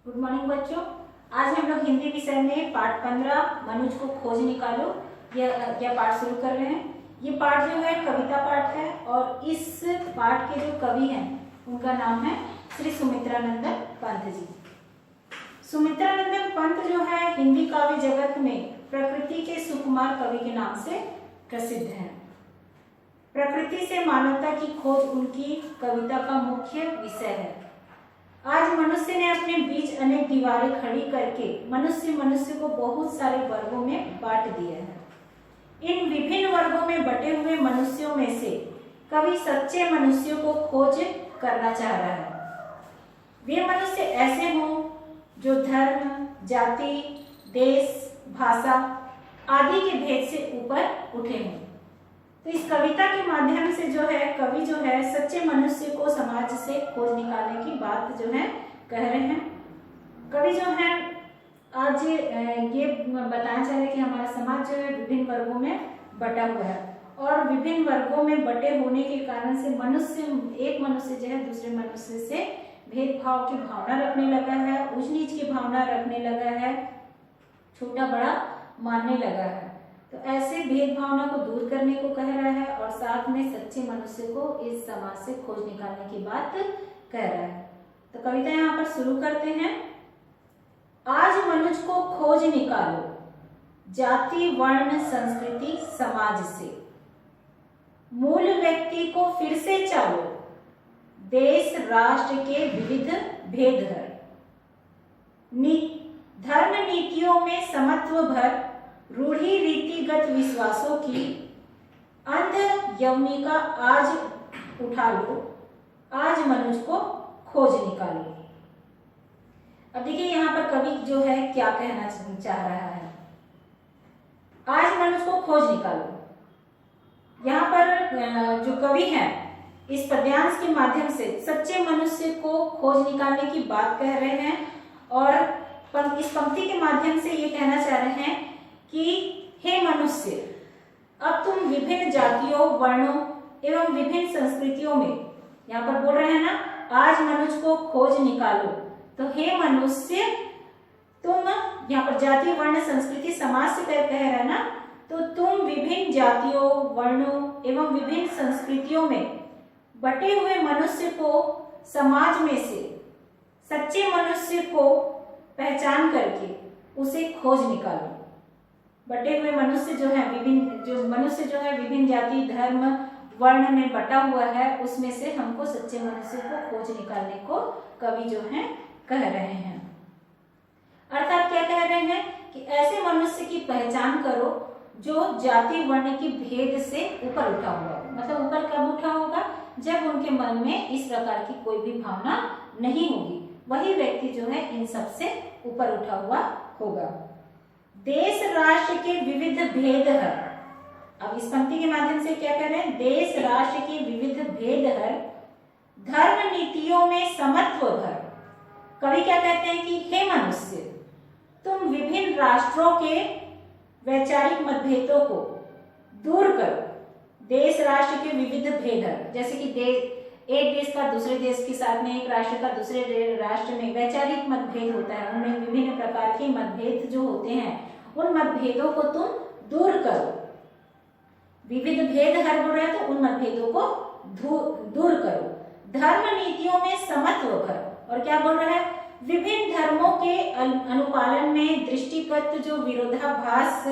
Good morning बच्चों। आज हम लोग हिंदी विषय में पाठ 15 मनुज को खोज निकालो यह पाठ शुरू कर रहे हैं। ये पाठ जो है कविता पाठ है और इस पाठ के जो कवि हैं उनका नाम है श्री सुमित्रानंदन पंत जी। सुमित्रानंदन पंत जो है हिंदी काव्य जगत में प्रकृति के सुकुमार कवि के नाम से प्रसिद्ध हैं। प्रकृति से मानवता की खोज उनकी कविता का मुख्य विषय है। आज मनुष्य ने अपने बीच अनेक दीवारें खड़ी करके मनुष्य को बहुत सारे वर्गों में बांट दिया है। इन विभिन्न वर्गों में बटे हुए मनुष्यों में से कवि सच्चे मनुष्यों को खोज करना चाह रहा है। वे मनुष्य ऐसे हों जो धर्म, जाति, देश, भाषा आदि के भेद से ऊपर उठे हों। तो इस कविता के माध्यम से जो है कवि जो है सच्चे मनुष्य को समाज से खोज निकालने की बात जो है कह रहे हैं। कवि जो है आज ये बताना चाह रहे हैं कि हमारा समाज जो है विभिन्न वर्गों में बटा हुआ है और विभिन्न वर्गों में बटे होने के कारण से एक मनुष्य जो है दूसरे मनुष्य से भेदभाव की भावना रखने लगा है, ऊंच नीच की भावना रखने लगा है, छोटा बड़ा मानने लगा है। तो ऐसे भेदभावना को दूर करने को कह रहा है और साथ में सच्चे मनुष्य को इस समाज से खोज निकालने की बात कह रहा है। तो कविता यहाँ पर शुरू करते हैं। आज मनुष्य को खोज निकालो जाति, वर्ण, संस्कृति, समाज से। मूल व्यक्ति को फिर से चालो देश, राष्ट्र के विविध भेद हर। धर्म नीतियों में समत्व भर, रूढ़ी रीतिगत विश्वासों की अंध यवनिका आज उठा लो, आज मनुष्य को खोज निकालो। अब देखिए यहाँ पर कवि जो है क्या कहना चाह रहा है। आज मनुष्य को खोज निकालो। यहाँ पर जो कवि है इस पद्यांश के माध्यम से सच्चे मनुष्य को खोज निकालने की बात कह रहे हैं और इस पंक्ति के माध्यम से ये कहना चाह रहे हैं कि हे मनुष्य, अब तुम विभिन्न जातियों, वर्णों एवं विभिन्न संस्कृतियों में, यहाँ पर बोल रहे हैं ना, आज मनुष्य को खोज निकालो। तो हे मनुष्य, तुम यहाँ पर जाति, वर्ण, संस्कृति, समाज से कह रहे हैं ना, तो तुम विभिन्न जातियों, वर्णों एवं विभिन्न संस्कृतियों में बटे हुए मनुष्य को समाज में से सच्चे मनुष्य को पहचान करके उसे खोज निकालो। बटे हुए मनुष्य जो है विभिन्न जाति, धर्म, वर्ण में बटा हुआ है, उसमें से हमको सच्चे मनुष्य को खोज निकालने को कवि जो है कह रहे हैं। अर्थात क्या कह रहे हैं कि ऐसे मनुष्य की पहचान करो जो जाति, वर्ण की भेद से ऊपर उठा हुआ हो। मतलब ऊपर कब उठा होगा? जब उनके मन में इस प्रकार की कोई भी भावना नहीं होगी, वही व्यक्ति जो है इन सब से ऊपर उठा हुआ होगा। देश, राष्ट्र के विविध भेद हर। अब इस पंक्ति के माध्यम से क्या कह रहे हैं? देश, राष्ट्र के विविध भेद हर, धर्म नीतियों में समत्व भर। कवि क्या कहते हैं कि हे मनुष्य, तुम विभिन्न राष्ट्रों के वैचारिक मतभेदों को दूर करो। देश, राष्ट्र के विविध भेद हर, जैसे कि एक देश का दूसरे देश के साथ में, एक राष्ट्र का दूसरे राष्ट्र में वैचारिक मतभेद होता है, उनमें विभिन्न प्रकार के मतभेद जो होते हैं, उन मतभेदों को तुम दूर करो। विविध भेद हर बोल रहे हैं तो उन मतभेदों को दूर करो। धर्म नीतियों में समत्व भर। और क्या बोल रहा है? विभिन्न धर्मों के अनुपालन में दृष्टिगत जो विरोधाभास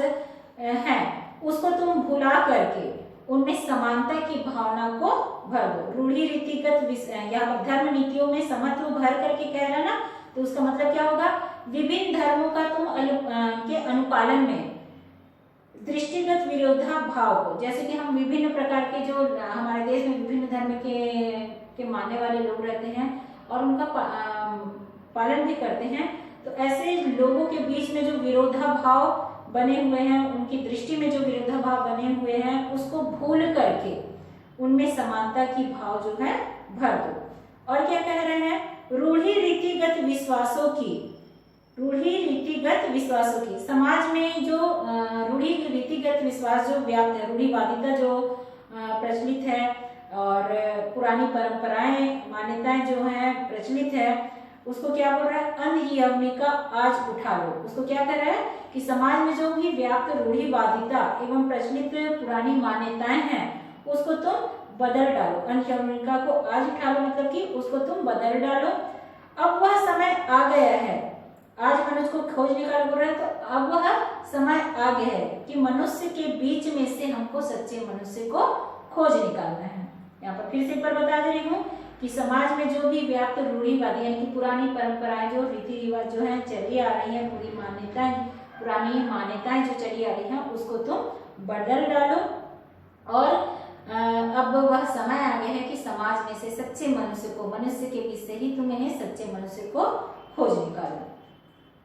है उसको तुम भुला करके उनमें समानता की भावना को भर दो। रूढ़ी रीतिगत यहाँ पर धर्म नीतियों में समत्व भर करके कह रहा है ना, तो उसका मतलब क्या होगा? विभिन्न धर्मों का तुम के अनुपालन में दृष्टिगत विरोधाभाव को, जैसे कि हम विभिन्न प्रकार के जो हमारे देश में विभिन्न धर्म के मानने वाले लोग रहते हैं और उनका पालन भी करते हैं, तो ऐसे लोगों के बीच में जो विरोधाभाव बने हुए हैं, उनकी दृष्टि में जो विरोधाभाव बने हुए हैं, उसको भूल करके उनमें समानता की भाव जो है भर दो। और क्या कह रहे हैं? रूढ़ी रीतिगत विश्वासों की समाज में जो रूढ़ी रीतिगत विश्वास जो व्याप्त है, रूढ़िवादिता जो प्रचलित है और पुरानी परंपराएं, मान्यताएं जो है प्रचलित है, उसको क्या बोल रहा है, अंध यवनी का आज उठा लो। उसको क्या कर रहा है कि समाज में जो भी व्याप्त रूढ़िवादिता एवं प्रचलित पुरानी मान्यताएं हैं उसको तुम बदल डालो। अंध यवनिका को आज उठा लो मतलब कि उसको तुम बदल डालो। अब वह समय आ गया है, आज मनुष्य को खोज निकाल बोल रहे हैं, तो अब वह समय आ गया है कि मनुष्य के बीच में से हमको सच्चे मनुष्य को खोज निकालना है। यहाँ पर फिर से एक बार बता दे रही हूँ कि समाज में जो भी व्याप्त रूढ़िवादी यानी कि पुरानी परंपराएं, जो रीति रिवाज जो है चली आ रही है, पूरी मान्यताएं, पुरानी मान्यताएं जो चली आ रही है उसको तुम बदल डालो। और अब वह समय आ गया है कि समाज में से सच्चे मनुष्य को, मनुष्य के बीच से ही तुम इन्हें सच्चे मनुष्य को खोज निकालो।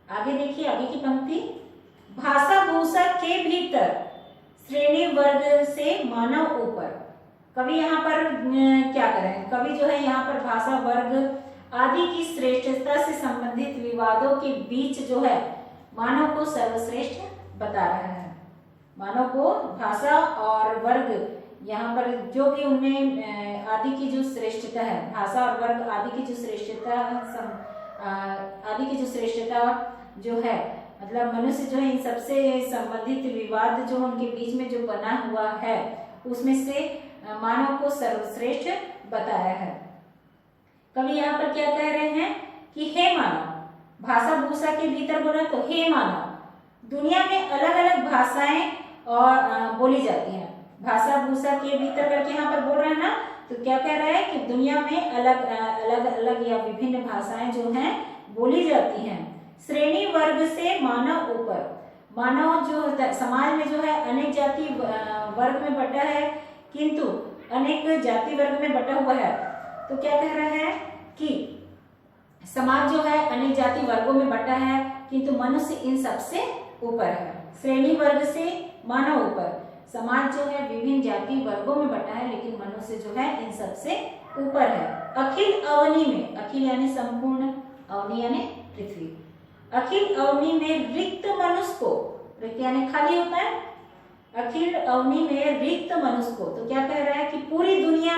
आगे देखिए आगे की पंक्ति, भाषा भूषा के भीतर श्रेणी वर्ग से मानव ऊपर। कवि यहाँ पर क्या करें, कवि जो है यहाँ पर भाषा वर्ग आदि की श्रेष्ठता से संबंधित विवादों के बीच जो है मानव को सर्वश्रेष्ठ बता रहा है। मानव को भाषा और वर्ग, यहाँ पर जो भी उनमें आदि की जो श्रेष्ठता है, भाषा और वर्ग आदि की जो श्रेष्ठता जो है, मतलब मनुष्य जो है इन सबसे संबंधित विवाद जो उनके बीच में जो बना हुआ है उसमें से मानव को सर्वश्रेष्ठ बताया है। कवि यहाँ पर क्या कह रहे हैं कि हे मानव, भाषा भूषा के भीतर बोला तो हे मानव, दुनिया में अलग अलग भाषाएं और बोली जाती हैं। भाषा भूषा के भीतर करके यहाँ पर बोल रहे हैं ना, तो क्या कह रहा है कि दुनिया में अलग अलग या विभिन्न भाषाएं जो हैं बोली जाती हैं। श्रेणी वर्ग से मानव ऊपर, मानव जो होता है समाज में जो है अनेक जाति वर्ग में बटा है, किंतु अनेक जाति वर्ग में बटा हुआ है। तो क्या कह रहा है कि समाज जो है अनेक जाति वर्गों में बटा है, किंतु मनुष्य इन सबसे ऊपर है। श्रेणी वर्ग से मानव ऊपर, समाज जो है विभिन्न जाति वर्गों में बटा है, लेकिन मनुष्य जो है इन सबसे ऊपर है। अखिल अवनी में, अखिल यानी संपूर्ण, अवनी यानी पृथ्वी, अखिल अवनी में रिक्त मनुष्य को, रिक्त यानी खाली होता है, अखिल अवनी में रिक्त मनुष्य को, तो क्या कह रहा है कि पूरी दुनिया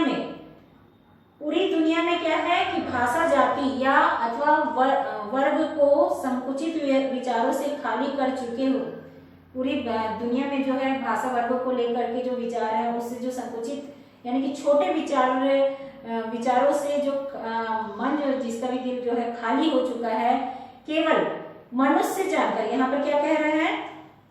में क्या है कि भाषा जाति या अथवा वर्ग को संकुचित विचारों से खाली कर चुके हो। पूरी दुनिया में जो है भाषा वर्गों को लेकर के जो विचार है उससे जो संकुचित यानी कि छोटे विचारों से जो मन जो जिसका भी दिल जो है खाली हो चुका है, केवल मनुष्य जानकर, यहाँ पर क्या कह रहे हैं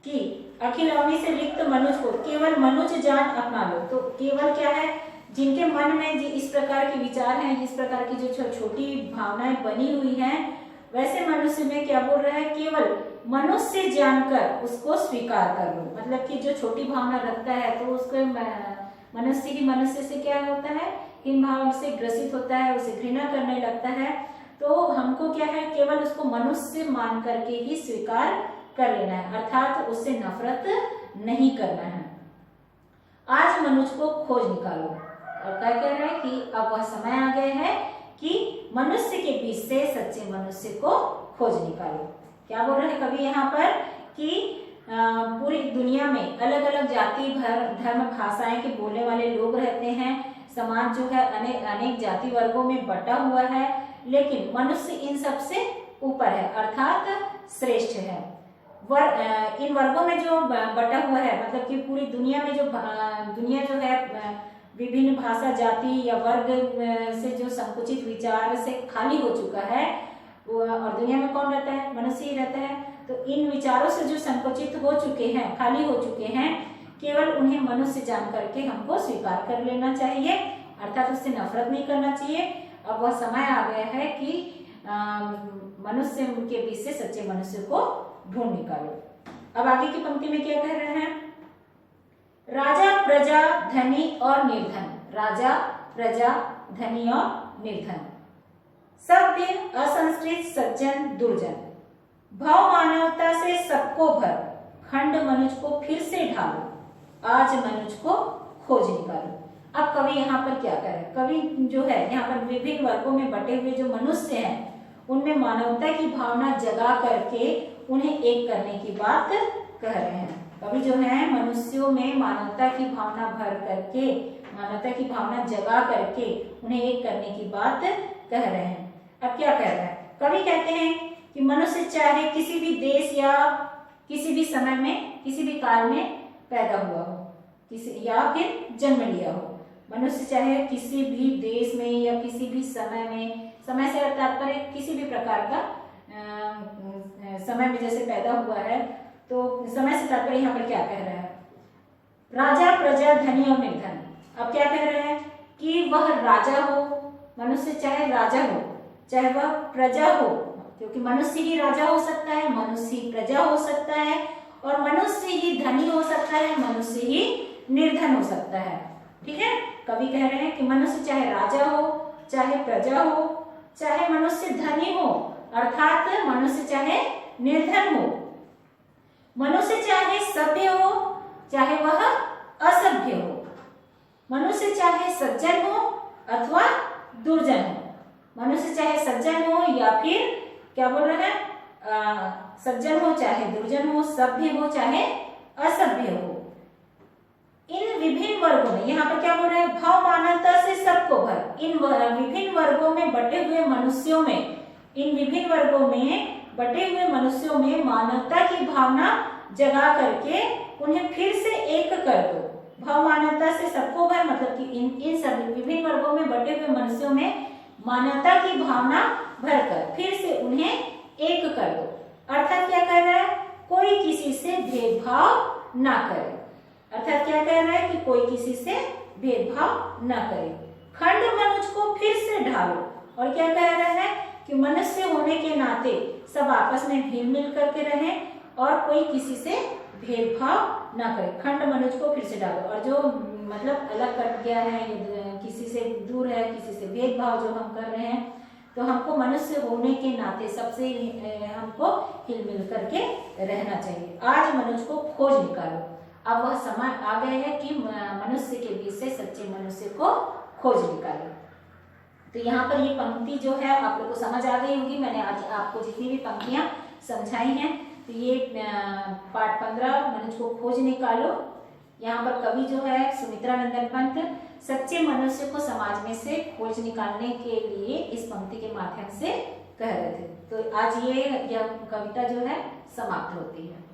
कि अखिल अवनी से रिक्त मनुष्य को केवल मनुष्य जान अपना लो। तो केवल क्या है, जिनके मन में इस प्रकार के विचार हैं, इस प्रकार की जो छोटी भावनाएं बनी हुई हैं, वैसे मनुष्य में क्या बोल रहा है, केवल मनुष्य जानकर उसको स्वीकार कर लो। मतलब कि जो छोटी भावना रखता है तो उसको मनुष्य से क्या होता है, हीन भाव से ग्रसित होता है, उसे घृणा करने लगता है। तो हमको क्या है, केवल उसको मनुष्य मान करके ही स्वीकार कर लेना है, अर्थात उससे नफरत नहीं करना है। आज मनुष्य को खोज निकालो, और क्या कह रहा है कि अब वह समय आ गया है कि मनुष्य के बीच से सच्चे मनुष्य को खोज निकालो। क्या बोल रहे हैं कवि यहाँ पर कि पूरी दुनिया में अलग अलग जाति धर्म भाषाएं के बोलने वाले लोग रहते हैं। समाज जो है अनेक जाति वर्गों में बटा हुआ है, लेकिन मनुष्य इन सबसे ऊपर है, अर्थात श्रेष्ठ है। इन वर्गों में जो बटा हुआ है, मतलब कि पूरी दुनिया में दुनिया जो है विभिन्न भाषा जाति या वर्ग से जो संकुचित विचार से खाली हो चुका है, और दुनिया में कौन रहता है, मनुष्य ही रहता है। तो इन विचारों से जो संकुचित हो चुके हैं, खाली हो चुके हैं, केवल उन्हें मनुष्य जान करके हमको स्वीकार कर लेना चाहिए, अर्थात उससे नफरत नहीं करना चाहिए। अब वह समय आ गया है कि मनुष्य के बीच से सच्चे मनुष्य को ढूंढ निकालो। अब आगे की पंक्ति में क्या कह रहे हैं, राजा प्रजा धनी और निर्धन, राजा प्रजा धनी और निर्धन, सभ्य असंस्कृत सज्जन दुर्जन, भाव मानवता से सबको भर, खंड मनुज को फिर से ढालो, आज मनुज को खोज निकालो। अब कवि यहाँ पर क्या करे, कवि जो है यहाँ पर विभिन्न वर्गों में बटे हुए जो मनुष्य हैं उनमें मानवता की भावना जगा करके उन्हें एक करने की बात कह रहे हैं। कवि जो है मनुष्यों में मानवता की भावना भर करके, मानवता की भावना जगा करके उन्हें एक करने की बात कह रहे हैं। अब क्या कह रहा है, कवि कहते हैं कि मनुष्य चाहे किसी भी देश या किसी भी समय में, किसी भी काल में पैदा हुआ हो, किसी या फिर जन्म लिया हो, मनुष्य चाहे किसी भी देश में या किसी भी समय में, समय से तात्पर्य किसी भी प्रकार का समय में जैसे पैदा हुआ है, तो समय से तात्पर्य यहाँ पर क्या कह रहा है, राजा, प्रजा, धनी और निर्धन। अब क्या कह रहे हैं कि वह राजा हो, मनुष्य चाहे राजा हो, चाहे वह प्रजा हो, क्योंकि मनुष्य ही राजा हो सकता है, मनुष्य ही प्रजा हो सकता है, और मनुष्य ही धनी हो सकता है, मनुष्य ही निर्धन हो सकता है। ठीक है, कवि कह रहे हैं कि मनुष्य चाहे राजा हो, चाहे प्रजा हो, चाहे मनुष्य धनी हो, अर्थात मनुष्य चाहे निर्धन हो, मनुष्य चाहे सभ्य हो, चाहे वह असभ्य हो, मनुष्य चाहे सज्जन हो अथवा दुर्जन हो, मनुष्य चाहे सज्जन हो या फिर क्या बोल रहे हैं, सज्जन हो चाहे दुर्जन हो, सभ्य हो चाहे असभ्य हो, इन विभिन्न वर्गों में, यहाँ पर क्या बोल रहे हैं, भाव मानवता से सबको भर, इन विभिन्न वर्गों में बटे हुए मनुष्यों में, इन विभिन्न वर्गों में बटे हुए मनुष्यों में मानवता की भावना जगा करके उन्हें फिर से एक कर दो। भाव मानवता से सबको भर मतलब कि इन सभी विभिन्न वर्गों में बटे हुए मनुष्यों में मानवता की भावना भरकर फिर से उन्हें एक कर दो। अर्थात क्या कह रहा है, कोई किसी से भेदभाव ना करे, अर्थात क्या कह रहा है कि कोई किसी से भेदभाव न करे। खंड मनुज को फिर से ढालो, और क्या कह रहा है कि मनुष्य होने के नाते सब आपस में हिल मिल करके रहें और कोई किसी से भेदभाव न करे। खंड मनुज को फिर से डालो, और जो मतलब अलग कट गया है, किसी से दूर है, किसी से भेदभाव जो हम कर रहे हैं, तो हमको मनुष्य होने के नाते सबसे हमको हिल मिल करके रहना चाहिए। आज मनुज को खोज निकालो। अब वह समय आ गया है कि मनुष्य के बीच से सच्चे मनुष्य को खोज निकाले। तो यहाँ पर ये पंक्ति जो है आप लोग को समझ आ गई होगी। मैंने आज आपको जितनी भी पंक्तियां समझाई हैं, तो ये पाठ 15 मनुष्य को खोज निकालो। यहाँ पर कवि जो है सुमित्रा नंदन पंत सच्चे मनुष्य को समाज में से खोज निकालने के लिए इस पंक्ति के माध्यम से कह रहे थे। तो आज ये कविता जो है समाप्त होती है।